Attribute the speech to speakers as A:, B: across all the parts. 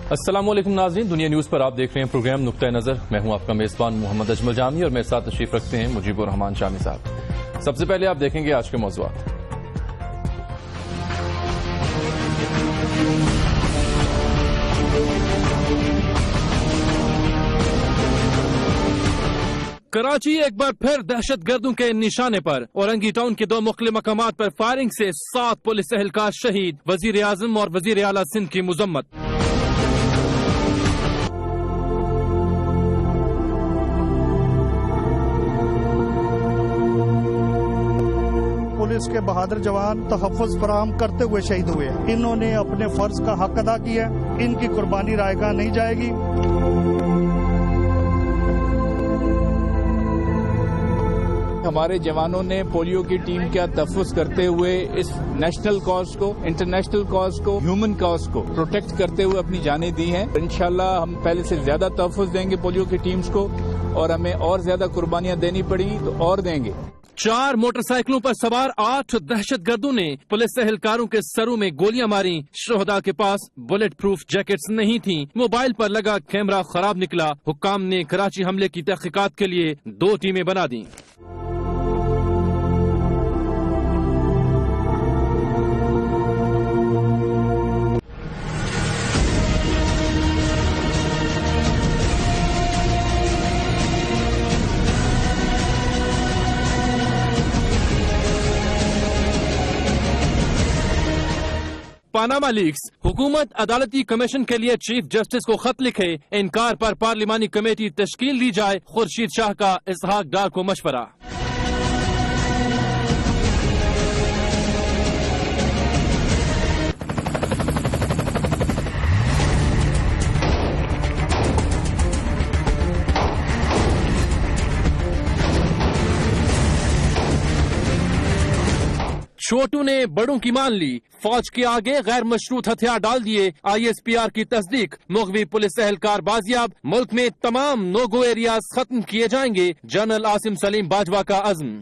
A: السلام علیکم ناظرین، دنیا نیوز پر آپ دیکھ رہے ہیں پروگرام نقطہ نظر۔ میں ہوں آپ کا میزبان محمد اجمل جامی اور میرے ساتھ تشریف رکھتے ہیں مجیب الرحمان شامی صاحب۔ سب سے پہلے آپ دیکھیں گے آج کے موضوعات۔ کراچی ایک بار پھر دہشت گردوں کے نشانے پر، اورنگی ٹاؤن کے 2 مختلف مقامات پر فائرنگ سے 7 پولیس اہلکار شہید، وزیر اعظم اور وزیر اعلیٰ سندھ کی مذمت۔
B: پولیس کے بہادر جوان تحفظ فراہم کرتے ہوئے شہید ہوئے ہیں۔ انہوں نے اپنے فرض کا حق ادا کیا ہے، ان کی قربانی رائے گاہ نہیں جائے گی۔
C: ہمارے جوانوں نے پولیو کی ٹیم کا تحفظ کرتے ہوئے اس نیشنل کاز کو، انٹرنیشنل کاز کو، ہیومن کاز کو پروٹیکٹ کرتے ہوئے اپنی جانیں دی ہیں۔ انشاءاللہ ہم پہلے سے زیادہ تحفظ دیں گے پولیو کی ٹیمز کو، اور ہمیں اور زیادہ قربانیاں دینی پڑی تو اور دیں گے۔
A: 4 موٹر سائیکلوں پر سوار 8 دہشت گردوں نے پولیس اہلکاروں کے سروں میں گولیاں ماری۔ شہداء کے پاس بلٹ پروف جیکٹس نہیں تھیں، موبائل پر لگا کیمرہ خراب نکلا۔ حکام نے کراچی حملے کی تحقیقات کے لیے 2 ٹیمیں بنا دیں۔ پاناما لیکس، حکومت عدالتی کمیشن کے لیے چیف جسٹس کو خط لکھے، انکار پر پارلیمانی کمیٹی تشکیل دی جائے۔ خورشید شاہ کا اسحاق ڈار کو مشورہ۔ چھوٹو نے بڑوں کی مان لی، فوج کے آگے غیر مشروط ہتھیار ڈال دیے۔ ISPR کی تصدیق، مغوی پولیس اہلکار بازیاب، ملک میں تمام نو گو ایریاز ختم کیے جائیں گے، جنرل عاصم سلیم باجوہ کا عزم۔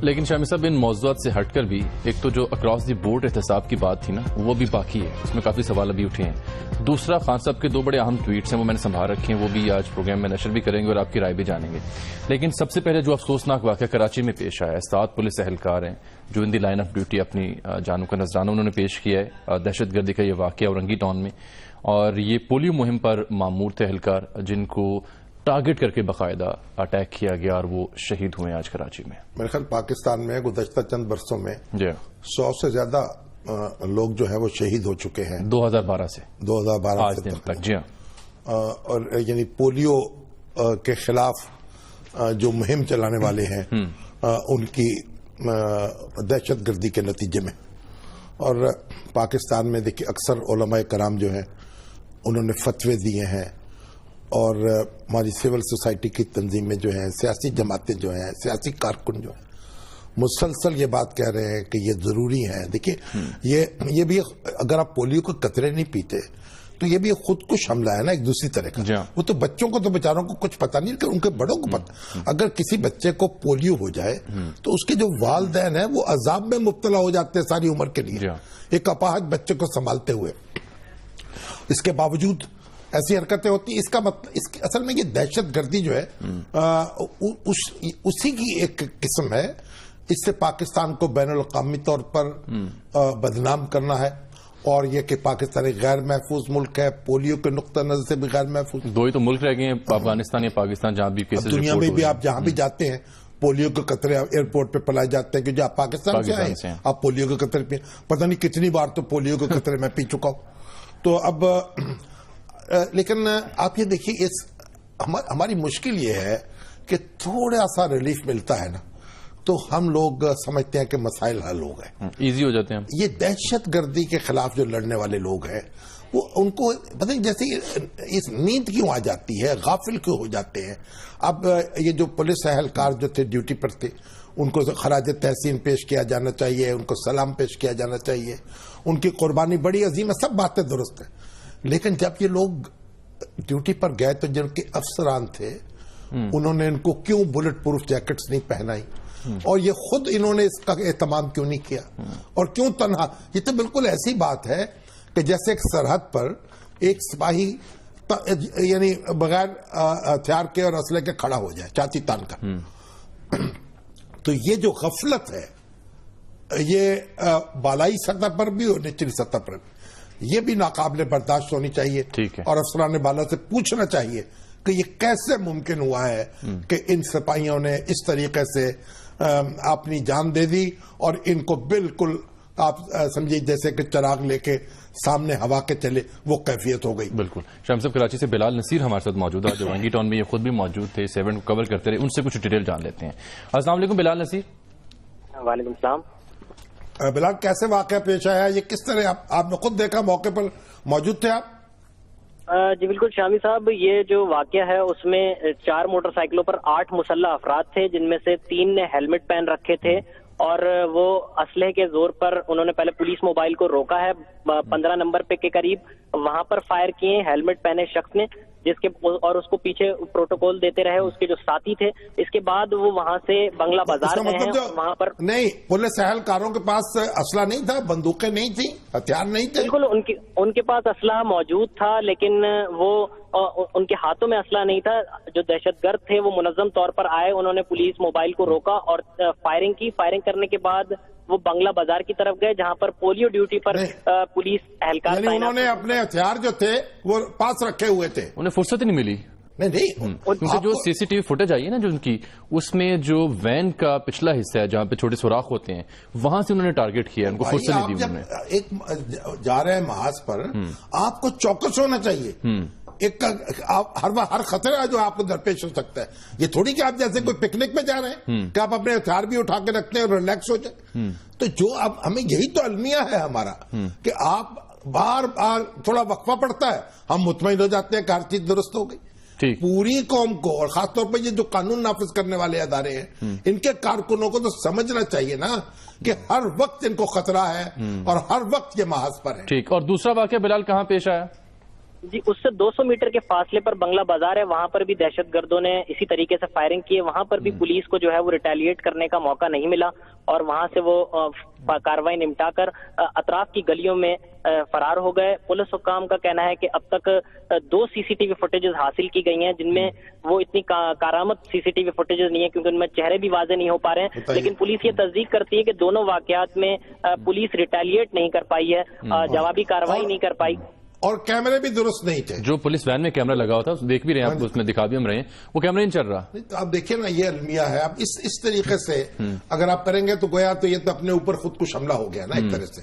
A: لیکن شامی صاحب، ان موضوعات سے ہٹ کر بھی ایک تو جو اکراس دی بورڈ احتساب کی بات تھی نا، وہ بھی باقی ہے، اس میں کافی سوال ابھی اٹھے ہیں۔ دوسرا، خان صاحب کے 2 بڑے اہم ٹویٹس ہیں، وہ میں نے سنبھال رکھے ہیں، وہ بھی آج پروگرام میں نشر بھی کریں گے اور آپ کی رائے بھی جانیں گے۔ لیکن سب سے پہلے جو افسوسناک واقعہ کراچی میں پیش آیا ہے، 7 پولیس اہلکار ہیں جو ان دی لائن آف ڈیوٹی اپنی جانوں کا نذرانہ انہوں نے پیش کیا ہے۔ دہشت گردی کا یہ واقعہ اورنگی ٹاؤن میں، اور یہ پولیو مہم پر مامور تھے اہلکار جن کو ٹارگٹ کر کے باقاعدہ اٹیک کیا گیا، اور وہ شہید ہوئے آج کراچی میں۔
D: میرے خیال پاکستان میں گزشتہ چند برسوں میں
A: جی
D: 100 سے زیادہ لوگ جو ہے وہ شہید ہو چکے ہیں
A: 2012 سے
D: 2012
A: آج دن تک۔ جی ہاں،
D: اور یعنی پولیو کے خلاف جو مہم چلانے والے ہیں ان کی دہشت گردی کے نتیجے میں، اور پاکستان میں دیکھیے اکثر علماء کرام جو ہیں انہوں نے فتوے دیے ہیں، اور ہماری سول سوسائٹی کی تنظیمیں جو ہیں، سیاسی جماعتیں جو ہیں، سیاسی کارکن جو ہیں، مسلسل یہ بات کہہ رہے ہیں کہ یہ ضروری ہے۔ دیکھیے یہ بھی، اگر آپ پولیو کے قطرے نہیں پیتے تو یہ بھی خود کش حملہ ہے نا ایک دوسری طرح کا۔ وہ تو بچوں کو تو بیچاروں کو کچھ پتہ نہیں، کہ ان کے بڑوں کو پتہ۔ اگر کسی بچے کو پولیو ہو جائے تو اس کے جو والدین ہیں وہ عذاب میں مبتلا ہو جاتے ہیں ساری عمر کے لیے، ایک اپاہج بچے کو سنبھالتے ہوئے۔ اس کے باوجود ایسی حرکتیں ہوتی ہیں۔ اس کا مطلب اصل میں یہ دہشت گردی جو ہے اسی کی ایک قسم ہے۔ اس سے پاکستان کو بین الاقوامی طور پر بدنام کرنا ہے، اور یہ کہ پاکستان ایک غیر محفوظ ملک ہے، پولیو کے نقطہ نظر سے بھی غیر محفوظ۔
A: 2 ہی تو ملک رہ گئے ہیں، افغانستان یا پاکستان، جہاں بھی کیسز
D: دنیا میں بھی آپ جہاں بھی جاتے ہیں پولیو کے قطرے ایئرپورٹ پہ پلائے جاتے ہیں کہ جو آپ پاکستان سے آئے ہیں آپ پولیو کے قطرے پہ، پتہ نہیں کتنی بار تو پولیو کے قطرے میں پی چکا ہوں۔ تو اب لیکن آپ یہ دیکھیے، ہماری مشکل یہ ہے کہ تھوڑا سا ریلیف ملتا ہے نا تو ہم لوگ سمجھتے ہیں کہ مسائل حل ہو گئے،
A: ایزی ہو جاتے ہیں۔ یہ
D: دہشت گردی کے خلاف جو لڑنے والے لوگ ہیں وہ ان کو پتہ نہیں جیسے اس نیند کیوں آ جاتی ہے، غافل کیوں ہو جاتے ہیں۔ اب یہ جو پولیس اہلکار جو تھے ڈیوٹی پر تھے، ان کو خراج تحسین پیش کیا جانا چاہیے، ان کو سلام پیش کیا جانا چاہیے، ان کی قربانی بڑی عظیم ہے، سب باتیں درست ہیں۔ لیکن جب یہ لوگ ڈیوٹی پر گئے تو جن کے افسران تھے انہوں نے ان کو کیوں بلٹ پروف جیکٹس نہیں پہنائی، اور یہ خود انہوں نے اس کا اہتمام کیوں نہیں کیا اور کیوں تنہا. یہ تو بالکل ایسی بات ہے کہ جیسے ایک سرحد پر ایک سپاہی یعنی بغیر ہتھیار کے اور اسلحے کے کھڑا ہو جائے چاتی تان کر. تو یہ جو غفلت ہے یہ بالائی سطح پر بھی اور نچلی سطح پر بھی یہ بھی ناقابل برداشت ہونی چاہیے. اور افسران بالا سے پوچھنا چاہیے کہ یہ کیسے ممکن ہوا ہے کہ ان سپاہیوں نے اس طریقے سے اپنی جان دے دی اور ان کو بالکل آپ سمجھیے جیسے کہ چراغ لے کے سامنے ہوا کے چلے وہ کیفیت ہو گئی.
A: بالکل. شام صاحب کراچی سے بلال نصیر ہمارے ساتھ موجود ہے جو وانگی ٹاؤن میں یہ خود بھی موجود تھے 7 کو کور کرتے رہے. ان سے کچھ ڈیٹیل جان لیتے ہیں. السلام علیکم بلال نصیر.
E: وعلیکم السلام.
D: بلال کیسے واقعہ پیش آیا یہ کس طرح آپ نے خود دیکھا موقع پر موجود تھے آپ؟
E: جی بالکل شامی صاحب یہ جو واقعہ ہے اس میں 4 موٹر سائیکلوں پر 8 مسلح افراد تھے جن میں سے 3 نے ہیلمٹ پہن رکھے تھے اور وہ اسلحے کے زور پر انہوں نے پہلے پولیس موبائل کو روکا ہے 15 نمبر پہ کے قریب وہاں پر فائر کیے ہیلمٹ پہنے شخص نے جس کے اور اس کو پیچھے پروٹوکول دیتے رہے اس کے جو ساتھی تھے. اس کے بعد وہ وہاں سے بنگلہ بازار میں ہیں وہاں پر
D: نہیں پولیس اہلکاروں کے پاس اسلحہ نہیں تھا بندوقیں نہیں تھیں ہتھیار نہیں تھے.
E: بالکل ان کے پاس اسلحہ موجود تھا لیکن وہ ان کے ہاتھوں میں اسلحہ نہیں تھا. جو دہشت گرد تھے وہ منظم طور پر آئے انہوں نے پولیس موبائل کو روکا اور فائرنگ کی. فائرنگ کرنے کے بعد وہ بنگلہ بازار کی طرف گئے جہاں پر پولیو ڈیوٹی پر پولیس اہلکار
D: یعنی انہوں نے اپنے ہتھیار جو تھے وہ پاس رکھے ہوئے تھے
A: انہیں فرصت ہی نہیں ملی.
D: نہیں
A: کیونکہ جو سی سی ٹی وی فوٹیج آئی ہے نا جو ان کی اس میں جو وین کا پچھلا حصہ ہے جہاں پہ چھوٹے سوراخ ہوتے ہیں وہاں سے انہوں نے ٹارگٹ کیا ان کو فرصت نہیں دی. انہوں نے
D: ایک جا رہے ہیں محاذ پر آپ کو چوکس ہونا چاہیے. ایک ہر خطرہ ہے جو آپ کو درپیش ہو سکتا ہے. یہ تھوڑی کہ آپ جیسے کوئی پکنک میں جا رہے ہیں کہ آپ اپنے ہتھیار بھی اٹھا کے رکھتے ہیں اور ریلیکس ہو جائیں. تو جو اب ہمیں یہی تو المیہ ہے ہمارا کہ آپ بار بار تھوڑا وقفہ پڑتا ہے ہم مطمئن ہو جاتے ہیں کہ ہر چیز درست ہو گئی. پوری قوم کو اور خاص طور پر یہ جو قانون نافذ کرنے والے ادارے ہیں ان کے کارکنوں کو تو سمجھنا چاہیے نا کہ ہر وقت ان کو خطرہ ہے اور ہر وقت یہ محاذ پر ہے.
A: ٹھیک. اور دوسرا واقعہ بلال کہاں پیش آیا؟
E: جی اس سے 200 میٹر کے فاصلے پر بنگلہ بازار ہے وہاں پر بھی دہشت گردوں نے اسی طریقے سے فائرنگ کی. وہاں پر بھی پولیس کو جو ہے وہ ریٹیلیٹ کرنے کا موقع نہیں ملا اور وہاں سے وہ کارروائی نمٹا کر اطراف کی گلیوں میں فرار ہو گئے. پولیس حکام کا کہنا ہے کہ اب تک 2 سی سی ٹی وی فوٹیجز حاصل کی گئی ہیں جن میں وہ اتنی کارآمد سی سی ٹی وی فوٹیجز نہیں ہے کیونکہ ان میں چہرے بھی واضح نہیں ہو پا رہے ہیں. لیکن پولیس یہ تصدیق کرتی ہے کہ دونوں واقعات میں پولیس ریٹیلیٹ نہیں کر پائی ہے جوابی کارروائی نہیں کر پائی
D: اور کیمرے بھی درست نہیں تھے.
A: جو پولیس وین میں کیمرہ لگا ہوا تھا دیکھ بھی رہے ہیں آپ اس میں دکھا بھی ہم رہے ہیں وہ کیمرہ نہیں چل رہا.
D: تو آپ دیکھیں نا یہ المیہ ہے. اب اس طریقے سے اگر آپ کریں گے تو گویا تو یہ تو اپنے اوپر خود کش حملہ ہو گیا نا ایک طرح سے.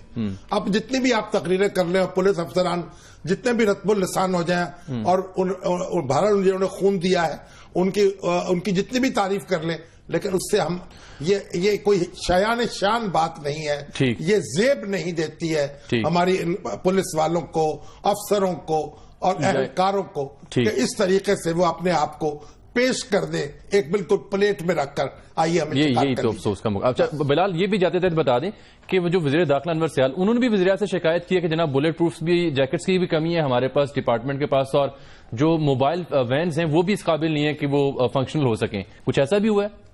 D: اب جتنی بھی آپ تقریریں کر لیں اور پولیس افسران جتنے بھی رتب السان ہو جائیں اور بہرحال جنہوں نے خون دیا ہے ان کی جتنی بھی تعریف کر لیں لیکن اس سے ہم یہ کوئی شان بات نہیں ہے. یہ زیب نہیں دیتی ہے ہماری پولیس والوں کو افسروں کو اور اہلکاروں کو کہ اس طریقے سے وہ اپنے آپ کو پیش کر دے ایک بالکل پلیٹ میں رکھ کر آئیے ہمیں
A: یہی تو افسوس کا موقع. اچھا بلال یہ بھی جاتے تھے بتا دیں کہ وہ جو وزیر داخلہ انور سیال انہوں نے بھی وزیر سے شکایت کی ہے کہ جناب بلیٹ پروفs بھی جیکٹس کی بھی کمی ہے ہمارے پاس ڈپارٹمنٹ کے پاس اور جو موبائل وینز ہیں وہ بھی اس قابل نہیں ہے کہ وہ فنکشنل ہو سکیں. کچھ ایسا بھی ہوا ہے؟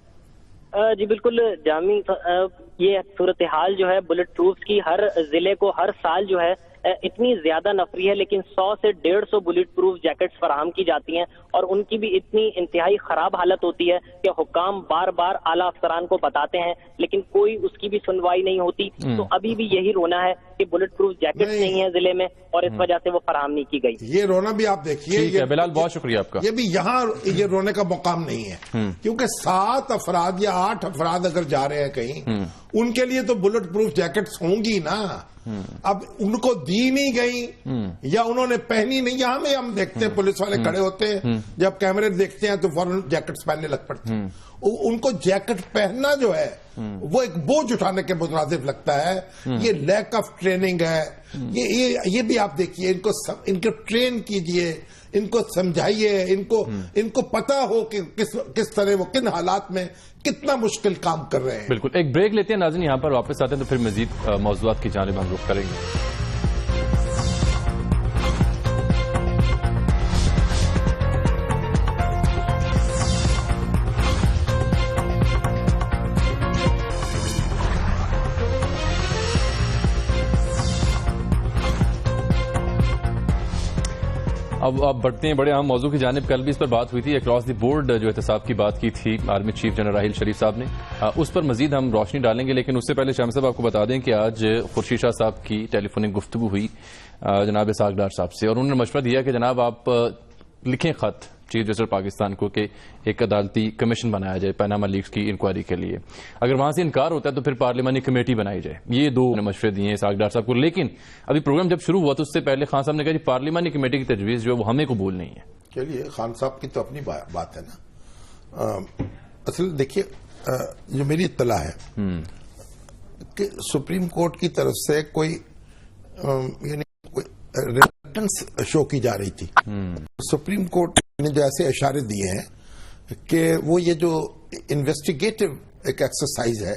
E: جی بالکل جامی یہ صورتحال جو ہے بلٹ پروفs کی ہر ضلع کو ہر سال جو ہے اتنی زیادہ نفری ہے لیکن 100 سے 150 بلٹ پروف جیکٹس فراہم کی جاتی ہیں اور ان کی بھی اتنی انتہائی خراب حالت ہوتی ہے کہ حکام بار بار اعلیٰ افسران کو بتاتے ہیں لیکن کوئی اس کی بھی سنوائی نہیں ہوتی. تو ابھی بھی یہی رونا ہے کہ بلٹ پروف جیکٹس نہیں ہیں ضلع میں اور اس وجہ سے وہ فراہم نہیں کی گئی.
D: یہ رونا بھی آپ دیکھیے
A: بلال بہت شکریہ آپ کا.
D: یہ بھی یہاں یہ رونے کا مقام نہیں ہے کیونکہ 7 افراد یا 8 افراد اگر جا رہے ہیں کہیں ان کے لیے تو بلٹ پروف جیکٹس ہوں گی نا. اب ان کو دی نہیں گئی یا انہوں نے پہنی نہیں. یہاں میں ہم دیکھتے ہیں پولیس والے کھڑے ہوتے ہیں جب کیمرے دیکھتے ہیں تو فوراً جیکٹس پہننے لگ پڑتے ہیں. ان کو جیکٹ پہننا جو ہے وہ ایک بوجھ اٹھانے کے مترادف لگتا ہے. یہ لیک آف ٹریننگ ہے. یہ بھی آپ دیکھیے ان کو ٹرین کیجئے ان کو سمجھائیے ان کو پتا ہو کہ کس طرح وہ کن حالات میں کتنا مشکل کام کر رہے ہیں.
A: بالکل ایک بریک لیتے ہیں ناظرین یہاں پر واپس آتے ہیں تو پھر مزید موضوعات کی جانب ہم رخ کریں گے. اب آپ بڑھتے ہیں بڑے اہم موضوع کی جانب. کل بھی اس پر بات ہوئی تھی, اکراس دی بورڈ جو احتساب کی بات کی تھی army chief general Raheel Sharif صاحب نے, اس پر مزید ہم روشنی ڈالیں گے. لیکن اس سے پہلے شاہ صاحب آپ کو بتا دیں کہ آج خورشید شاہ صاحب کی ٹیلی فونک گفتگو ہوئی جناب اسحاق ڈار صاحب سے, اور انہوں نے مشورہ دیا کہ جناب آپ لکھیں خط چیف جسٹس پاکستان کو کہ ایک عدالتی کمیشن بنایا جائے پاناما لیکس کی انکوائری کے لیے. اگر وہاں سے انکار ہوتا ہے تو پھر پارلیمانی کمیٹی بنائی جائے. یہ دو مشورے دیے ہیں اسحاق ڈار صاحب کو. لیکن ابھی پروگرام جب شروع ہوا تو اس سے پہلے خان صاحب نے کہا کہ پارلیمانی کمیٹی کی تجویز جو ہے وہ ہمیں قبول نہیں ہے.
D: چلیے, خان صاحب کی تو اپنی بات ہے نا. اصل دیکھیے, جو میری اطلاع ہے کہ سپریم کورٹ کی طرف سے کوئی یعنی ریلکٹنس شو کی جا رہی تھی. سپریم کورٹ نے جو ایسے اشارے دیے ہیں کہ وہ یہ جو انویسٹیگیٹو ایک ایکسرسائز ہے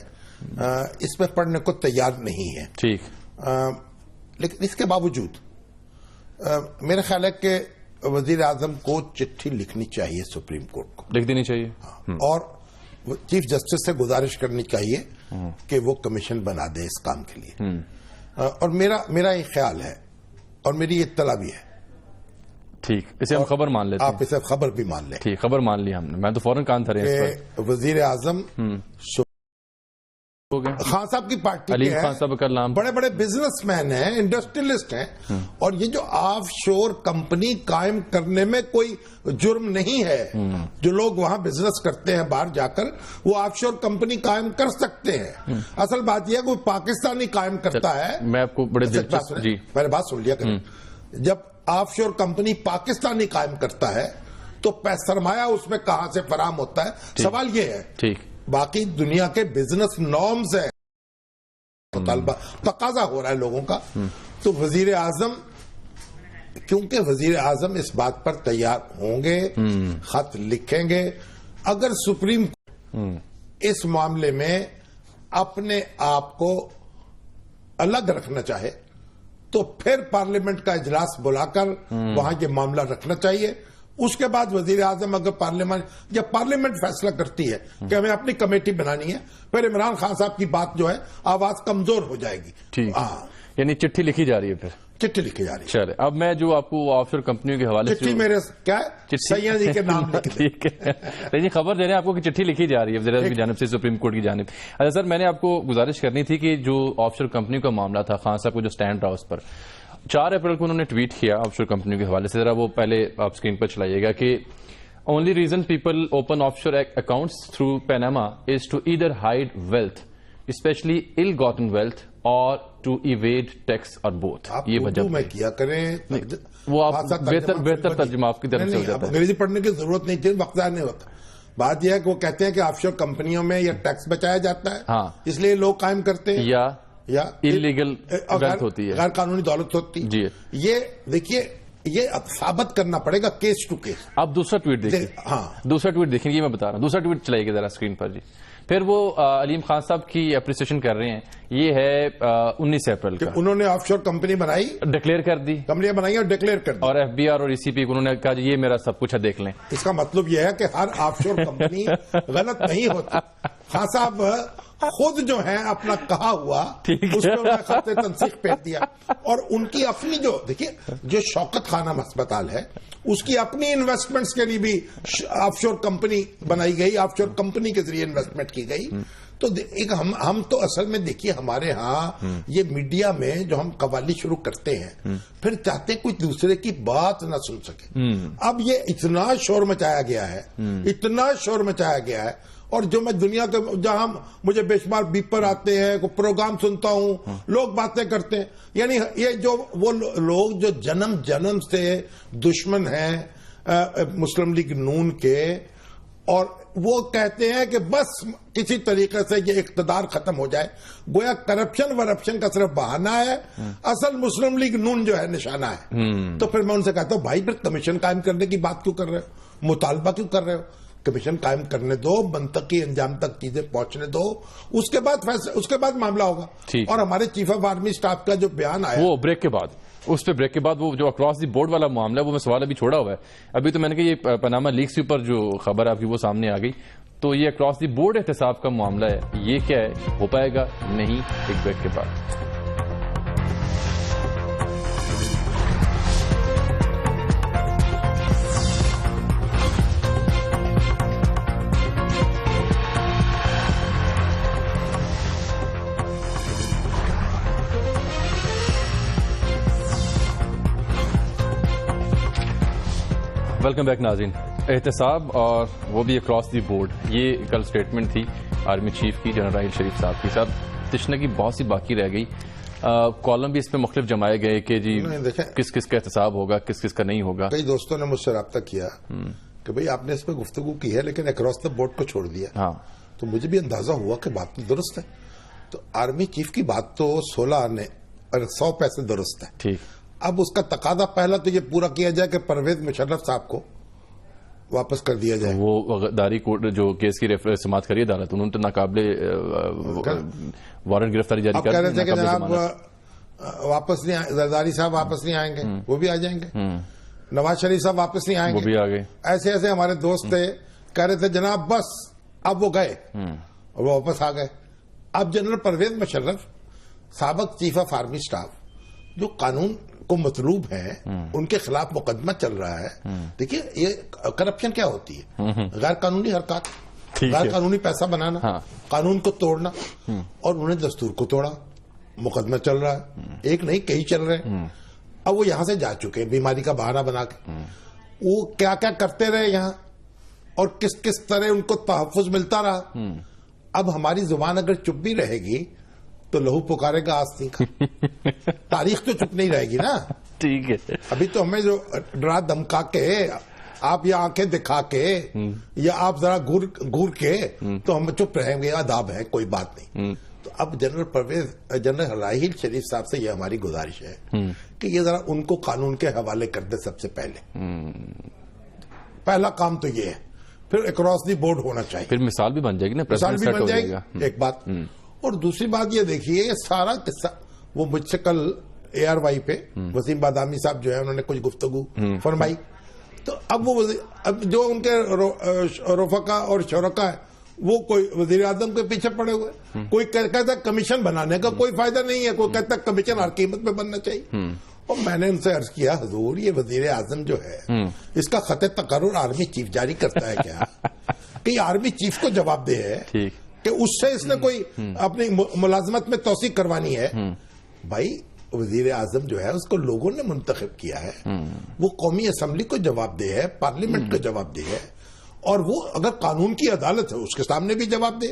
D: اس میں پڑھنے کو تیار نہیں ہے.
A: ٹھیک.
D: لیکن اس کے باوجود میرا خیال ہے کہ وزیر اعظم کو چٹھی لکھنی چاہیے سپریم کورٹ کو,
A: لکھ دینی چاہیے,
D: اور چیف جسٹس سے گزارش کرنی چاہیے کہ وہ کمیشن بنا دے اس کام کے لیے. اور میرا یہ خیال ہے اور میری اطلاع بھی ہے.
A: ٹھیک, اسے ہم خبر مان لیتے ہیں.
D: آپ اسے خبر بھی مان لیں.
A: ٹھیک, خبر مان لی ہم نے. میں تو فوراً کان تھا رہے
D: وزیر اعظم خان صاحب کی پارٹی
A: علیم خان صاحب کا نام,
D: بڑے بڑے بزنس مین ہیں, انڈسٹریلسٹ ہیں, اور یہ جو آف شور کمپنی قائم کرنے میں کوئی جرم نہیں ہے. جو لوگ وہاں بزنس کرتے ہیں باہر جا کر وہ آف شور کمپنی قائم کر سکتے ہیں. اصل بات یہ ہے کوئی پاکستانی قائم کرتا ہے.
A: میں آپ کو بڑے
D: دلچسپ, جی میرے بات سن لیا کریں. جب آف شور کمپنی پاکستانی قائم کرتا ہے تو سرمایہ اس میں کہاں سے فراہم ہوتا ہے؟ سوال یہ ہے.
A: ٹھیک,
D: باقی دنیا کے بزنس نارمز ہیں, مطالبہ تقاضا ہو رہا ہے لوگوں کا. تو وزیر اعظم, کیونکہ وزیر اعظم اس بات پر تیار ہوں گے, خط لکھیں گے. اگر سپریم کورٹ اس معاملے میں اپنے آپ کو الگ رکھنا چاہے تو پھر پارلیمنٹ کا اجلاس بلا کر وہاں یہ معاملہ رکھنا چاہیے. اس کے بعد وزیر اعظم اگر جب پارلیمنٹ فیصلہ کرتی ہے کہ ہمیں اپنی کمیٹی بنانی ہے, پھر عمران خان صاحب کی بات جو ہے آواز کمزور ہو جائے گی.
A: ٹھیک, یعنی چٹھی لکھی جا رہی ہے. پھر
D: چٹھی لکھی جا رہی ہے.
A: چلے, اب میں جو آپ کو آف شور کمپنیوں کے حوالے سے
D: چٹھی میرے کیا ہے, سید جی کے نام لکھ دیں.
A: ٹھیک ہے, لیکن خبر دے رہے ہیں آپ کو کہ چٹھی لکھی جا رہی ہے وزیر اعظم کی جانب سے سپریم کورٹ کی جانب. اچھا سر, میں نے آپ کو گزارش کرنی تھی کہ جو آف شور کمپنیوں کا معاملہ تھا, خان صاحب کو جو سٹینڈ رہا اس پر 4 اپریل کو انہوں نے ٹویٹ کیا آف شور کمپنیوں کے حوالے سے. ذرا وہ پہلے آپ اسکرین پر چلائیے گا کہ only reason people open offshore accounts through Panama is to either hide wealth, especially ill-gotten wealth, or to evade tax or both.
D: یہ وجہ میں کیا کریں,
A: وہ آپ بہتر ترجمہ آپ کی طرف سے ہو جاتا ہے.
D: انگریزی پڑھنے کی ضرورت نہیں تھی, وقت ضائع نہیں ہوتا. بات یہ ہے کہ وہ کہتے ہیں کہ آف شور کمپنیوں میں یہ ٹیکس بچایا جاتا ہے, اس لیے لوگ قائم کرتے ہیں, یا
A: انلیگل ویلتھ ہوتی ہے,
D: غیر قانونی دولت ہوتی ہے.
A: جی,
D: یہ دیکھیے, یہ اب ثابت کرنا پڑے گا کیس ٹو کیس.
A: آپ دوسرا ٹویٹ دیکھیں.
D: ہاں,
A: دوسرا ٹویٹ دیکھیں, یہ میں بتا رہا ہوں. دوسرا ٹویٹ چلائیے گا ذرا اسکرین پر. جی, پھر وہ علیم خان صاحب کی اپریسیشن کر رہے ہیں. یہ ہے 19 اپریل کا,
D: انہوں نے آف شور کمپنی بنائی,
A: ڈکلیئر کر دی,
D: کمپنیاں بنائی اور ڈکلیئر کر دی,
A: اور ایف بی آر اور ای سی پی کو انہوں نے کہا یہ میرا سب کچھ ہے, دیکھ لیں.
D: اس کا مطلب یہ ہے کہ ہر آف شور کمپنی غلط نہیں ہوتی. خان صاحب خود جو ہے اپنا کہا ہوا اس پہ انہوں نے خط تنسیق پیش دیا, اور ان کی اپنی جو دیکھیے جو شوکت خانم ہسپتال ہے اس کی اپنی انویسٹمنٹس کے لیے بھی آف شور کمپنی بنائی گئی, آف شور کمپنی کے ذریعے انویسٹمنٹ کی گئی. تو ایک ہم تو اصل میں دیکھیے ہمارے ہاں یہ میڈیا میں جو ہم قوالی شروع کرتے ہیں پھر چاہتے کوئی دوسرے کی بات نہ سن سکے. اب یہ اتنا شور مچایا گیا ہے, اتنا شور مچایا گیا ہے, اور جو میں دنیا کے جہاں مجھے بے شمار بیپر آتے ہیں, پروگرام سنتا ہوں, لوگ باتیں کرتے ہیں, یعنی یہ جو وہ لوگ جو جنم سے دشمن ہیں مسلم لیگ نون کے, اور وہ کہتے ہیں کہ بس کسی طریقے سے یہ اقتدار ختم ہو جائے, گویا ورپشن کا صرف بہانہ ہے, اصل مسلم لیگ نون جو ہے نشانہ ہے. تو پھر میں ان سے کہتا ہوں بھائی پھر کمیشن قائم کرنے کی بات کیوں کر رہے ہو, مطالبہ کیوں کر رہے ہو؟ کمیشن قائم کرنے دو, منطقی انجام تک چیزیں پہنچنے دو, اس کے بعد معاملہ ہوگا. اور ہمارے چیف آف آرمی اسٹاف کا جو بیان آیا
A: وہ بریک کے بعد, اس پہ بریک کے بعد وہ جو اکراس دی بورڈ والا معاملہ ہے وہ میں سوال ابھی چھوڑا ہوا ہے. ابھی تو میں نے کہا یہ پاناما لیکس کے اوپر جو خبر ہے آپ کی وہ سامنے آ گئی, تو یہ اکراس دی بورڈ احتساب کا معاملہ ہے, یہ کیا ہے, ہو پائے گا نہیں, ایک بریک کے بعد. ویلکم بیک ناظرین. احتساب اور وہ بھی اکراس دی بورڈ, یہ کل اسٹیٹمنٹ تھی آرمی چیف کی جنرل راحیل شریف صاحب کی. صاحب تشنگی بہت سی باقی رہ گئی, کالم بھی اس میں مختلف جمائے گئے کہ جی کس کس کا احتساب ہوگا, کس کس کا نہیں ہوگا.
D: کئی دوستوں نے مجھ سے رابطہ کیا کہ بھئی آپ نے اس پہ گفتگو کی ہے لیکن اکراس دی بورڈ کو چھوڑ دیا.
A: ہاں,
D: تو مجھے بھی اندازہ ہوا کہ بات درست ہے. تو آرمی چیف کی بات تو 16 آنے اور 100% درست ہے.
A: ٹھیک.
D: اب اس کا تقاضا پہلا تو یہ پورا کیا جائے کہ پرویز مشرف صاحب کو واپس کر دیا جائے.
A: وہ غداری کوٹ جو کیس کی سماعت کری عدالت, انہوں نے تو ناقابل وارنٹ گرفتاری جاری کر دی.
D: اب کہہ رہے تھے کہ جناب واپس نہیں, زرداری صاحب واپس نہیں آئیں گے, وہ بھی آ جائیں گے. نواز شریف صاحب واپس نہیں آئیں گے,
A: وہ بھی آ گئے.
D: ایسے ایسے ہمارے دوست تھے, کہہ رہے تھے جناب بس اب وہ گئے, وہ واپس آ گئے. اب جنرل پرویز مشرف سابق چیف آف آرمی اسٹاف جو قانون کو مطلوب ہیں ان کے خلاف مقدمہ چل رہا ہے. دیکھیے یہ کرپشن کیا ہوتی ہے, غیر قانونی حرکات, غیر قانونی پیسہ بنانا, قانون کو توڑنا, اور انہوں نے دستور کو توڑا. مقدمہ چل رہا ہے, ایک نہیں کئی چل رہے ہیں. اب وہ یہاں سے جا چکے ہیں بیماری کا بہانہ بنا کے. وہ کیا کیا کرتے رہے یہاں اور کس کس طرح ان کو تحفظ ملتا رہا. اب ہماری زبان اگر چپ بھی رہے گی تو لہو پکارے گا آستین کا. تاریخ تو چپ نہیں رہے گی نا.
A: ٹھیک ہے.
D: ابھی تو ہمیں جو ڈرا دمکا کے آپ یا آنکھیں دکھا کے یا آپ ذرا گور کے تو ہم چپ رہیں گے, آداب ہے, کوئی بات نہیں. تو اب جنرل راحیل شریف صاحب سے یہ ہماری گزارش ہے کہ یہ ذرا ان کو قانون کے حوالے کر دے. سب سے پہلا کام تو یہ ہے. پھر اکراس دی بورڈ ہونا چاہیے,
A: پھر مثال بھی بن جائے گی نا,
D: مثال بھی بن جائے گی. ایک بات. اور دوسری بات یہ دیکھیے, یہ سارا قصہ وہ مجھ سے کل ARY پہ وسیم بادامی صاحب جو ہے انہوں نے کچھ گفتگو فرمائی. تو اب وہ اب جو ان کے رفقا اور شرکا ہے وہ کوئی وزیر اعظم کے پیچھے پڑے ہوئے. کوئی کہتا ہے کمیشن بنانے کا کوئی فائدہ نہیں ہے, کوئی کہتا ہے کمیشن ہر قیمت پہ بننا چاہیے. اور میں نے ان سے عرض کیا حضور یہ وزیر اعظم جو ہے اس کا خط تقرر آرمی چیف جاری کرتا ہے کیا, کہ یہ آرمی چیف کو جواب دہ ہے کہ اس سے اس نے کوئی اپنی ملازمت میں توثیق کروانی ہے. بھائی وزیر اعظم جو ہے اس کو لوگوں نے منتخب کیا ہے, وہ قومی اسمبلی کو جواب دہ ہے, پارلیمنٹ کو جواب دہ ہے, اور وہ اگر قانون کی عدالت ہے اس کے سامنے بھی جواب دے,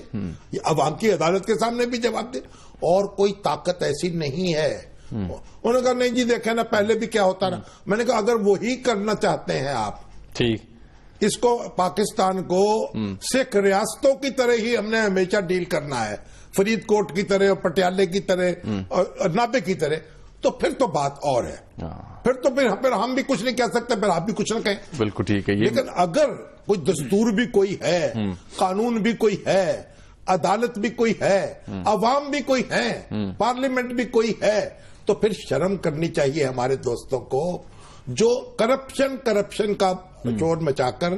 D: عوام کی عدالت کے سامنے بھی جواب دے. اور کوئی طاقت ایسی نہیں ہے. انہوں نے کہا نہیں جی دیکھیں نا پہلے بھی کیا ہوتا رہا. میں نے کہا اگر وہی کرنا چاہتے ہیں آپ, ٹھیک, اس کو پاکستان کو سکھ ریاستوں کی طرح ہی ہم نے ہمیشہ ڈیل کرنا ہے, فرید کوٹ کی طرح اور پٹیالے کی طرح اور نابے کی طرح, تو پھر تو بات اور ہے. پھر ہم بھی کچھ نہیں کہہ سکتے, پھر آپ بھی کچھ نہ کہیں.
A: بالکل ٹھیک ہے.
D: لیکن اگر کوئی دستور بھی کوئی ہے, قانون بھی کوئی ہے, عدالت بھی کوئی ہے, عوام بھی کوئی ہے, پارلیمنٹ بھی کوئی ہے, تو پھر شرم کرنی چاہیے ہمارے دوستوں کو جو کرپشن کا شور مچا کر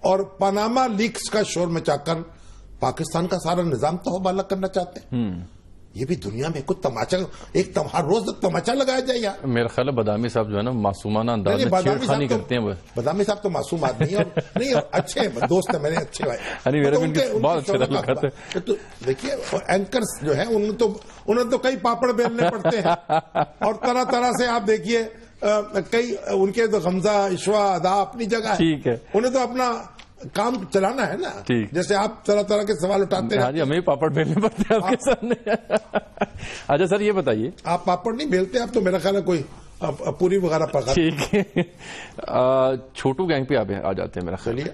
D: اور پاناما لیکس کا شور مچا کر پاکستان کا سارا نظام تو حوالہ کرنا چاہتے ہیں. یہ بھی دنیا میں کچھ تماچا, ایک ہر روز تماچا لگایا جائے یار. میرا
A: خیال ہے بادامی صاحب جو ہے نا معصومانہ انداز میں چھیڑخانی کرتے ہیں.
D: بادامی صاحب تو معصوم آدمی ہیں, نہیں اچھے دوست ہیں میرے, اچھے بھائی.
A: بہت اچھا لگتا ہے.
D: تو دیکھیے اینکرز جو ہیں انہیں تو کئی پاپڑ بیلنے پڑتے ہیں, اور طرح طرح سے آپ دیکھیے کئی ان کے تو غمزہ اشوا ادا اپنی جگہ ہے, انہیں تو اپنا کام چلانا ہے نا. جیسے آپ طرح طرح کے سوال اٹھاتے ہیں.
A: ہاں جی, ہمیں پاپڑ بیلنے پڑتے ہیں آپ کے سامنے. اچھا سر یہ بتائیے,
D: آپ پاپڑ نہیں بیلتے, آپ تو میرا خیال ہے کوئی پوری وغیرہ پکا.
A: ٹھیک ہے. چھوٹو گینگ پہ آپ آ جاتے ہیں میرا خیال.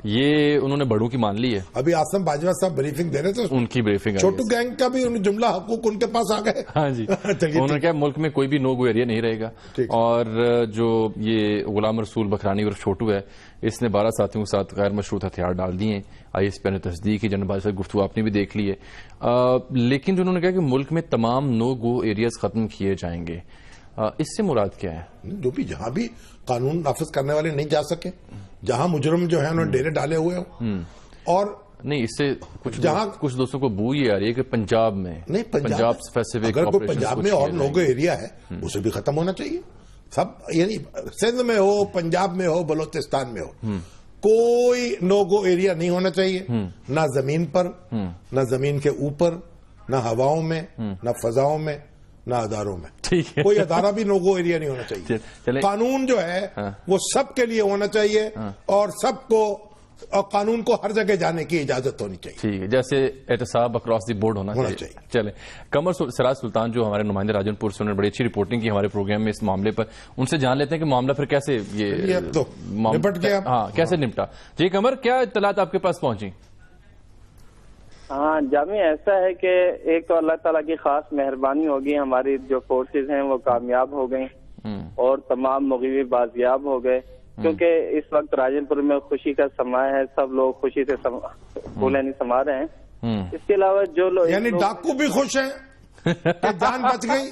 A: یہ انہوں نے بڑوں کی مان لی ہے. ابھی
D: آسم باجوہ صاحب بریفنگ دے رہے تھے,
A: ان کی بریفنگ,
D: چھوٹو گینگ کا بھی جملہ حقوق ان کے پاس آ گئے.
A: ہاں جی, انہوں نے کہا ملک میں کوئی بھی نو گو ایریا نہیں رہے گا. اور جو یہ غلام رسول بکرانی اور چھوٹو ہے, اس نے 12 ساتھیوں کے ساتھ غیر مشروط ہتھیار ڈال دیے ہیں. ISP نے تصدیق کی, جنرل باجوہ سے گفتگو آپ نے بھی دیکھ لی ہے. لیکن جو انہوں نے کہا کہ ملک میں تمام نو گو ایریاز ختم کیے جائیں گے, اس سے مراد کیا ہے؟
D: جو بھی جہاں بھی قانون نافذ کرنے والے نہیں جا سکے, جہاں مجرم جو ہے انہوں نے ڈیرے ڈالے ہوئے ہوں, اور
A: نہیں اس سے کچھ دوستوں کو بو یہ آ رہی ہے کہ پنجاب میں,
D: نہیں پنجاب
A: اسپیسیفک,
D: اگر کوئی پنجاب میں اور نو گو ایریا ہے اسے بھی ختم ہونا چاہیے. سب یعنی سندھ میں ہو, پنجاب میں ہو, بلوچستان میں ہو, کوئی نو گو ایریا نہیں ہونا چاہیے. نہ زمین پر, نہ زمین کے اوپر, نہ ہواؤں میں, نہ فضاؤں میں, نہ اداروں میں.
A: ٹھیک ہے.
D: کوئی ادارہ بھی نو گو ایریا نہیں ہونا چاہیے.
A: چلیں.
D: قانون جو ہے وہ سب کے لیے ہونا چاہیے اور سب کو اور قانون کو ہر جگہ جانے کی اجازت ہونی چاہیے.
A: ٹھیک ہے, جیسے احتساب اکراس دی بورڈ ہونا چاہیے. چلیں, قمر سراج سلطان جو ہمارے نمائندے راجن پور سے, انہوں نے بڑی اچھی رپورٹنگ کی ہمارے پروگرام میں اس معاملے پر. ان سے جان لیتے ہیں کہ معاملہ پھر کیسے یہ
D: نپٹ گیا.
A: ہاں, کیسے نپٹا. جی قمر, کیا اطلاعات آپ کے پاس پہنچی؟
F: ہاں جامع, ایسا ہے کہ ایک تو اللہ تعالیٰ کی خاص مہربانی ہوگی, ہماری جو فورسز ہیں وہ کامیاب ہو گئیں اور تمام مغوی بازیاب ہو گئے, کیونکہ اس وقت راجن پور میں خوشی کا سما ہے, سب لوگ خوشی سے پھولے نہیں سما رہے ہیں. اس کے علاوہ جو لوگ
D: یعنی ڈاکو بھی خوش ہیں کہ جان بچ گئی,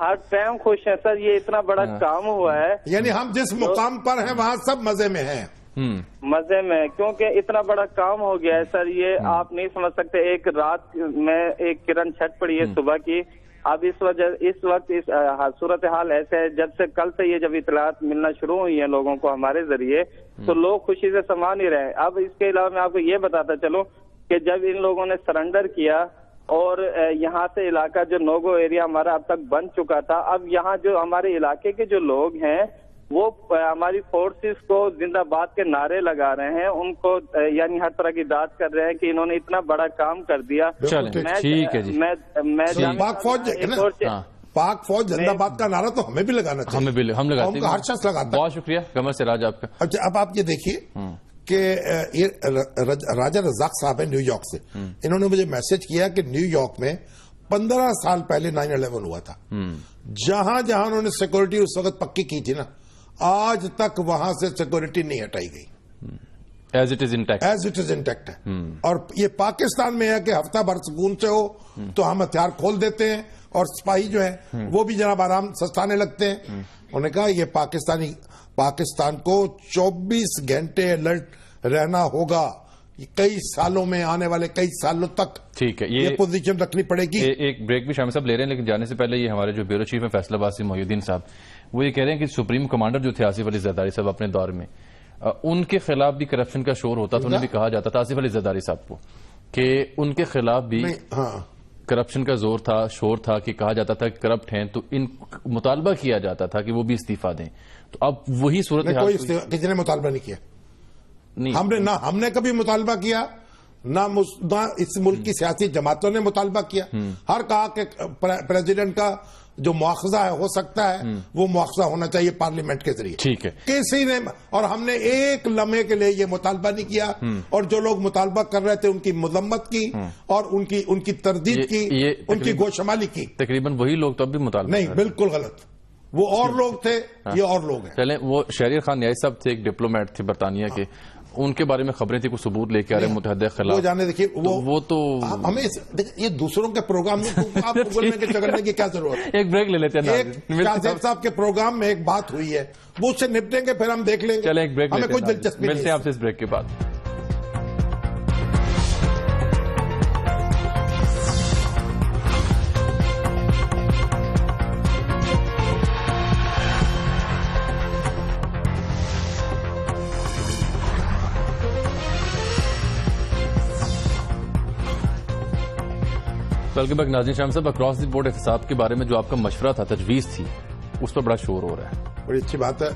F: ہر ٹائم خوش ہیں سر. یہ اتنا بڑا کام ہوا ہے,
D: یعنی ہم جس مقام پر ہیں وہاں سب مزے میں ہیں.
F: مزے میں, کیونکہ اتنا بڑا کام ہو گیا ہے سر. یہ آپ نہیں سمجھ سکتے. ایک رات میں ایک کرن چھٹ پڑی ہے صبح کی. اب اس وقت صورتحال ایسے ہے, جب سے کل سے یہ جب اطلاعات ملنا شروع ہوئی ہیں لوگوں کو ہمارے ذریعے, تو لوگ خوشی سے سما نہیں رہے. اب اس کے علاوہ میں آپ کو یہ بتاتا چلوں کہ جب ان لوگوں نے سرنڈر کیا اور یہاں سے علاقہ جو نوگو ایریا ہمارا اب تک بن چکا تھا, اب یہاں جو ہمارے علاقے کے جو لوگ ہیں وہ ہماری فورسز کو زندہ باد کے نعرے لگا رہے ہیں, ان کو یعنی ہر طرح کی داد کر رہے ہیں کہ انہوں نے اتنا بڑا کام کر دیا.
A: ٹھیک ہے جی.
D: پاک فوج زندہ باد کا نعرہ تو ہمیں بھی لگانا چاہیے,
A: ہم لگاتے ہیں,
D: ہر شخص لگاتا ہے.
A: بہت شکریہ قمر سراج آپ کا.
D: اچھا, اب آپ یہ دیکھیے کہ راجہ رزاق صاحب ہیں نیو یارک سے, انہوں نے مجھے میسج کیا کہ نیو یارک میں 15 سال پہلے 9/11 ہوا تھا. جہاں جہاں انہوں نے سیکورٹی اس وقت پکی کی تھی نا, آج تک وہاں سے سیکورٹی نہیں ہٹائی گئی.
A: ایز اٹ از
D: انٹیکٹ ہے. اور یہ پاکستان میں ہے کہ ہفتہ بھر سکون سے ہو تو ہم ہتھیار کھول دیتے ہیں اور سپاہی جو ہیں وہ بھی جناب آرام سستانے لگتے ہیں. انہوں نے کہا یہ پاکستان کو 24 گھنٹے الرٹ رہنا ہوگا کئی سالوں میں, آنے والے کئی سالوں تک.
A: ٹھیک ہے,
D: یہ پوزیشن رکھنی پڑے گی.
A: ایک بریک بھی شامل صاحب لے رہے ہیں, لیکن جانے سے پہلے یہ ہمارے جو بیورو چیف ہیں فیصل آباد سے محی الدین صاحب, وہ یہ کہہ رہے ہیں کہ سپریم کمانڈر جو تھے آصف علی زرداری صاحب اپنے دور میں, ان کے خلاف بھی کرپشن کا شور ہوتا تھا. انہیں بھی کہا جاتا تھا آصف علی زرداری صاحب کو کہ ان کے خلاف بھی کرپشن کا زور تھا, شور تھا, کہ کہا جاتا تھا کہ کرپٹ ہیں, تو ان مطالبہ کیا جاتا تھا کہ وہ بھی استعفیٰ دیں. تو اب وہی صورت
D: کسی نے مطالبہ نہیں کیا. ہم نے کبھی مطالبہ کیا, نہ اس ملک کی سیاسی جماعتوں نے مطالبہ کیا. ہر کہا کہ پریزیڈنٹ کا جو مواخذہ ہے ہو سکتا ہے وہ مواخذہ ہونا چاہیے پارلیمنٹ کے ذریعے.
A: ٹھیک ہے,
D: کسی نے, اور ہم نے ایک لمحے کے لیے یہ مطالبہ نہیں کیا, اور جو لوگ مطالبہ کر رہے تھے ان کی مذمت کی اور ان کی تردید کی, ان کی گوشمالی کی.
A: تقریباً وہی لوگ تو اب بھی مطالبہ
D: نہیں, بالکل غلط. وہ اور لوگ تھے, یہ اور لوگ ہیں.
A: چلیں, وہ شہریار خان نیائی صاحب تھے, ایک ڈپلومیٹ تھے برطانیہ کے, ان کے بارے میں خبریں تھی, کوئی ثبوت لے کے آ رہے متحدہ خلاف.
D: وہ جانے دیکھیے,
A: وہ تو
D: ہمیں یہ دوسروں کے پروگرام میں آپ کو بولنے کے چگڑنے کی کیا ضرورت ہے.
A: ایک بریک لے لیتے ہیں.
D: شاہزیب صاحب کے پروگرام میں ایک بات ہوئی ہے, وہ اس سے نپٹیں گے, پھر ہم دیکھ لیں گے.
A: چلیں ایک بریک
D: ہمیں کوئی دلچسپی نہیں.
A: ملتے ہیں آپ سے اس بریک کے بعد. بلکہ بک ناظرین شام صاحب, اکراس دی بورڈ احتساب کے بارے میں جو آپ کا مشورہ تھا, تجویز تھی, اس پر بڑا شور ہو رہا ہے.
D: بڑی اچھی بات ہے.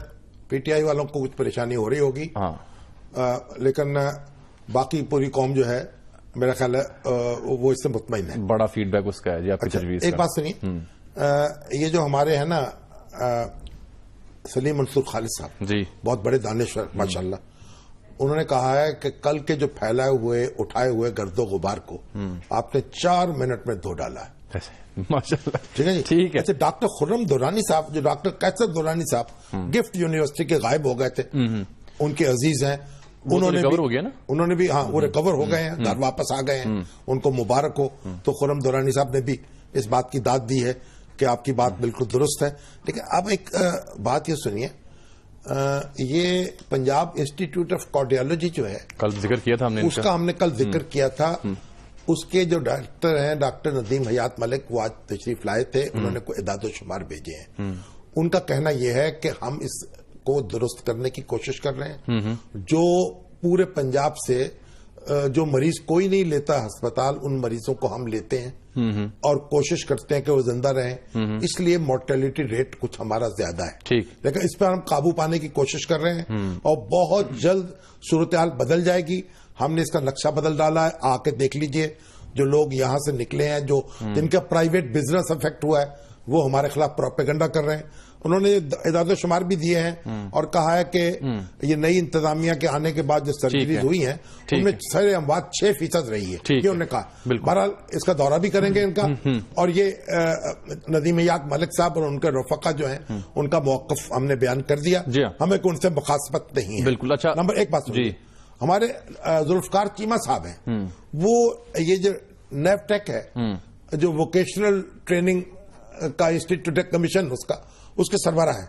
D: پی ٹی آئی والوں کو کچھ پریشانی ہو رہی ہوگی, لیکن باقی پوری قوم جو ہے میرا خیال ہے وہ اس سے مطمئن ہے.
A: بڑا فیڈ بیک اس کا ہے جی آپ کی تجویز.
D: ایک بات سنیے, یہ جو ہمارے ہیں نا سلیم منصور خالد صاحب,
A: جی
D: بہت بڑے دانشور ماشاء اللہ, انہوں نے کہا ہے کہ کل کے جو پھیلائے ہوئے اٹھائے ہوئے گرد و غبار کو آپ نے 4 منٹ میں دھو ڈالا ہے.
A: ماشاءاللہ.
D: ٹھیک ہے جی,
A: ٹھیک ہے.
D: اچھا, ڈاکٹر خرم دورانی صاحب, جو ڈاکٹر کیسر دورانی صاحب گفٹ یونیورسٹی کے غائب ہو گئے تھے, ان کے عزیز ہیں, انہوں نے بھی ہاں وہ ریکور ہو گئے ہیں, گھر واپس آ گئے ہیں, ان کو مبارک ہو. تو خرم دورانی صاحب نے بھی اس بات کی داد دی ہے کہ آپ کی بات بالکل درست ہے. لیکن اب ایک بات یہ سنیے, یہ پنجاب انسٹیٹیوٹ آف کارڈیالوجی جو ہے,
A: کل ذکر کیا تھا ہم نے,
D: اس کا ہم نے کل ذکر کیا تھا. اس کے جو ڈائریکٹر ہیں ڈاکٹر ندیم حیات ملک, وہ آج تشریف لائے تھے, انہوں نے کوئی اعداد و شمار بھیجے ہیں. ان کا کہنا یہ ہے کہ ہم اس کو درست کرنے کی کوشش کر رہے ہیں. جو پورے پنجاب سے جو مریض کوئی نہیں لیتا ہسپتال، ان مریضوں کو ہم لیتے ہیں اور کوشش کرتے ہیں کہ وہ زندہ رہیں، اس لیے مورٹیلٹی ریٹ کچھ ہمارا زیادہ ہے، لیکن اس پر ہم قابو پانے کی کوشش کر رہے ہیں اور بہت جلد صورتحال بدل جائے گی. ہم نے اس کا نقشہ بدل ڈالا ہے، آ کے دیکھ لیجئے جو لوگ یہاں سے نکلے ہیں، جو جن کا پرائیویٹ بزنس افیکٹ ہوا ہے، وہ ہمارے خلاف پروپیگنڈا کر رہے ہیں. انہوں نے اعداد و شمار بھی دیے ہیں اور کہا ہے کہ یہ نئی انتظامیہ کے آنے کے بعد جو سرجریز ہوئی ہیں ان میں سر اموات 6% رہی ہے، یہ انہوں نے کہا. بہرحال اس کا دورہ بھی کریں گے ان کا، اور یہ ندیم یاق ملک صاحب اور ان کے رفقا جو ہیں ان کا موقف ہم نے بیان کر دیا، ہمیں ان سے مخاصمت نہیں ہے.
A: بالکل. اچھا،
D: نمبر ایک بات سنیے، ہمارے ذوالفقار چیمہ صاحب ہیں، وہ یہ جو نیف ٹیک ہے، جو ووکیشنل ٹریننگ کا انسٹیٹیوٹ کمیشن اس کے سربراہ ہیں،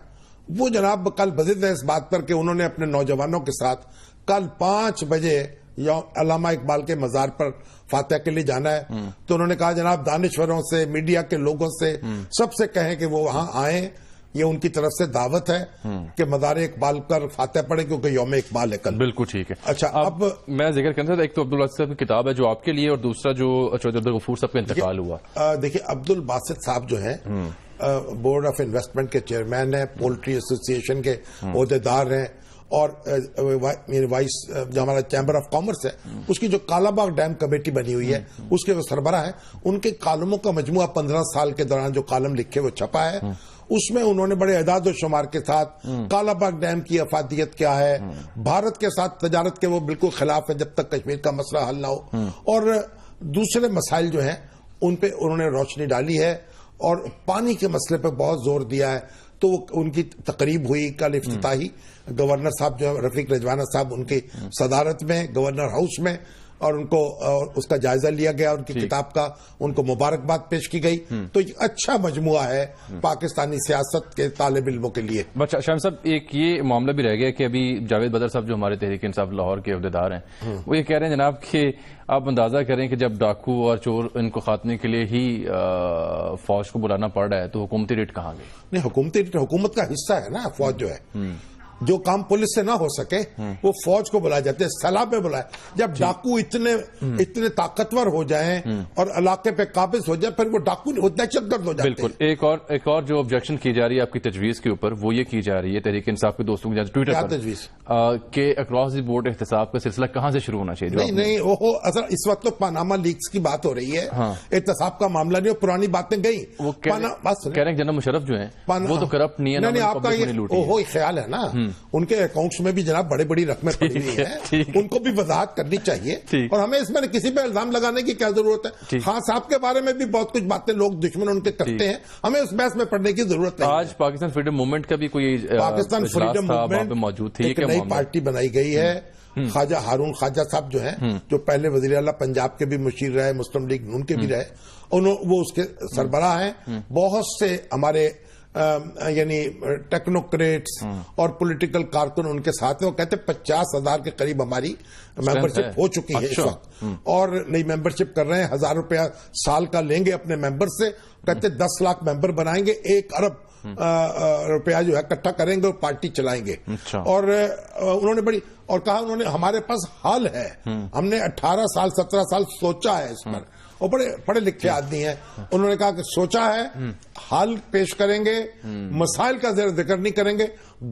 D: وہ جناب کل بزد ہے اس بات پر کہ انہوں نے اپنے نوجوانوں کے ساتھ کل 5 بجے علامہ اقبال کے مزار پر فاتح کے لیے جانا ہے. تو انہوں نے کہا جناب دانشوروں سے، میڈیا کے لوگوں سے، سب سے کہیں کہ وہ وہاں آئیں، یہ ان کی طرف سے دعوت ہے کہ مزار اقبال پر فاتح پڑھیں کیونکہ یوم اقبال ہے کل.
A: بالکل ٹھیک ہے.
D: اچھا، اب
A: میں ذکر کرنا تھا، ایک تو عبدالباسط صاحب کی کتاب ہے جو آپ کے لیے، اور دوسرا جو چودھری عبدالغفور صاحب کا انتقال ہوا. دیکھیے
D: عبدالباسط صاحب جو ہیں بورڈ آف انویسٹمنٹ کے چیئرمین ہیں، پولٹری ایسوسی ایشن کے عہدیدار ہیں، اور وائس جو ہمارا چیمبر آف کامرس ہے اس کی جو کالا باغ ڈیم کمیٹی بنی ہوئی ہے اس کے وہ سربراہ ہیں. ان کے کالموں کا مجموعہ 15 سال کے دوران جو کالم لکھے وہ چھپا ہے. اس میں انہوں نے بڑے اعداد و شمار کے ساتھ کالا باغ ڈیم کی افادیت کیا ہے، بھارت کے ساتھ تجارت کے وہ بالکل خلاف ہے جب تک کشمیر کا مسئلہ حل نہ ہو، اور دوسرے مسائل جو ہیں ان پہ انہوں نے روشنی ڈالی ہے، اور پانی کے مسئلے پہ بہت زور دیا ہے. تو ان کی تقریب ہوئی کل افتتاحی، گورنر صاحب جو رفیق رجوانہ صاحب ان کی صدارت میں گورنر ہاؤس میں، اور ان کو اس کا جائزہ لیا گیا، ان کی کتاب کا ان کو مبارکباد پیش کی گئی. تو یہ اچھا مجموعہ ہے پاکستانی سیاست کے طالب علموں کے لیے.
A: اچھا شاہم صاحب، ایک یہ معاملہ بھی رہ گیا کہ ابھی جاوید بدر صاحب جو ہمارے تحریک انصاف لاہور کے عہدیدار ہیں، وہ یہ کہہ رہے ہیں جناب کہ آپ اندازہ کریں کہ جب ڈاکو اور چور ان کو خاتمے کے لیے ہی فوج کو بلانا پڑ رہا ہے تو حکومتی ریٹ کہاں گئی؟
D: نہیں، حکومتی ریٹ حکومت کا حصہ ہے نا. فوج جو ہے، جو کام پولیس سے نہ ہو سکے وہ فوج کو بلائے جاتے ہیں، سلاح پہ بلائے. جب ڈاکو اتنے طاقتور ہو جائیں اور علاقے پہ قابض ہو جائے، پھر وہ ڈاکو دہشت گرد ہو جاتے ہیں.
A: بالکل. ایک اور جو آبجیکشن کی جا رہی ہے آپ کی تجویز کے اوپر، وہ یہ کی جا رہی ہے تحریک انصاف کے دوستوں کی ٹویٹر پر
D: تجویز
A: کہ اکراس دی بورڈ احتساب کا سلسلہ کہاں سے شروع ہونا چاہیے؟
D: نہیں، وہ اصل اس وقت تو پاناما لیکس کی بات ہو رہی ہے، احتساب کا معاملہ نہیں. پرانی باتیں گئی.
A: وہ کہہ رہے ہیں جنرل مشرف جو ہیں وہ تو کرپٹ نہیں ہے.
D: آپ کا یہ خیال ہے نا، ان کے اکاؤنٹس میں بھی جناب بڑی بڑی رقمیں پڑی ہوئی ہیں، ان کو بھی وضاحت کرنی چاہیے، اور ہمیں اس میں کسی پہ الزام لگانے کی کیا ضرورت ہے. خان صاحب کے بارے میں بھی بہت کچھ باتیں لوگ دشمن ان کے کرتے ہیں، ہمیں اس بحث میں پڑھنے کی ضرورت نہیں.
A: آج پاکستان فریڈم موومنٹ کا بھی کوئی
D: پاکستان فریڈم موومنٹ
A: موجود تھی،
D: ایک نئی پارٹی بنائی گئی ہے. خواجہ ہارون خواجہ صاحب جو ہیں، جو پہلے وزیر اعلیٰ پنجاب کے بھی مشیر رہے، مسلم لیگ نون کے بھی رہے، وہ اس کے سربراہ ہیں. بہت سے ہمارے یعنی ٹیکنوکریٹس اور پولیٹیکل کارکن ان کے ساتھ ہیں. وہ کہتے ہیں 50,000 کے قریب ہماری ممبرشپ ہو چکی ہے اس وقت، اور نئی ممبرشپ کر رہے ہیں. 1,000 روپیہ سال کا لیں گے اپنے ممبر سے. کہتے 10 لاکھ ممبر بنائیں گے، 1 ارب روپیہ جو ہے اکٹھا کریں گے اور پارٹی چلائیں گے. اور انہوں نے کہا انہوں نے ہمارے پاس حل ہے. ہم نے 18 سال 17 سال سوچا ہے اس پر، اور بڑے پڑھے لکھے آدمی ہیں. انہوں نے کہا کہ سوچا ہے، حل پیش کریں گے، مسائل کا ذکر نہیں کریں گے.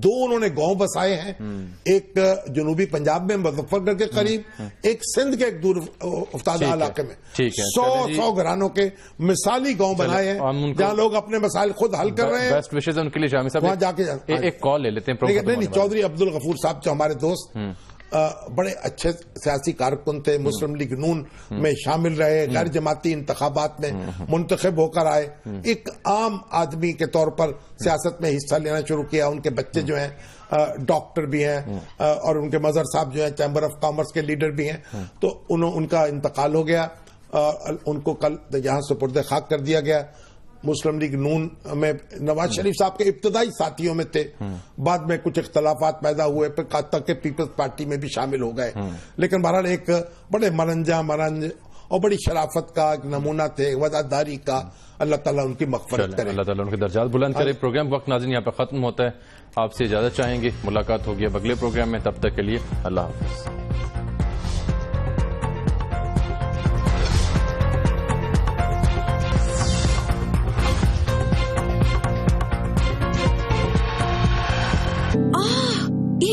D: 2 انہوں نے گاؤں بسائے ہیں، ایک جنوبی پنجاب میں مظفر گڑھ کے قریب، ایک سندھ کے ایک دور افتادہ علاقے میں. 100 گھرانوں کے مثالی گاؤں بنائے ہیں جہاں لوگ اپنے مسائل خود حل کر رہے ہیں.
A: بیسٹ وشز ان کے لیے. جامع صاحب
D: وہاں جا کے
A: ایک کال لے لیتے ہیں.
D: نہیں، چودھری عبدالغفور صاحب جو ہمارے دوست بڑے اچھے سیاسی کارکن تھے، مسلم لیگ نون میں شامل رہے، غیر جماعتی انتخابات میں منتخب ہو کر آئے، ایک عام آدمی کے طور پر سیاست میں حصہ لینا شروع کیا. ان کے بچے جو ہیں ڈاکٹر بھی ہیں، اور ان کے مظہر صاحب جو ہیں چیمبر آف کامرس کے لیڈر بھی ہیں. تو ان کا انتقال ہو گیا، ان کو کل یہاں سپرد خاک کر دیا گیا. مسلم لیگ نون میں نواز شریف صاحب کے ابتدائی ساتھیوں میں تھے، بعد میں کچھ اختلافات پیدا ہوئے، پھر تک کہ پیپلز پارٹی میں بھی شامل ہو گئے. لیکن بہرحال ایک بڑے مرنج اور بڑی شرافت کا ایک نمونہ تھے، وفاداری کا. اللہ تعالیٰ ان کی مغفرت کرے،
A: اللہ تعالیٰ ان کے درجات بلند کرے. پروگرام وقت ناظرین یہاں پہ ختم ہوتا ہے. آپ سے اجازت چاہیں گے، ملاقات ہوگی اب اگلے پروگرام میں. تب تک کے لیے اللہ حافظ.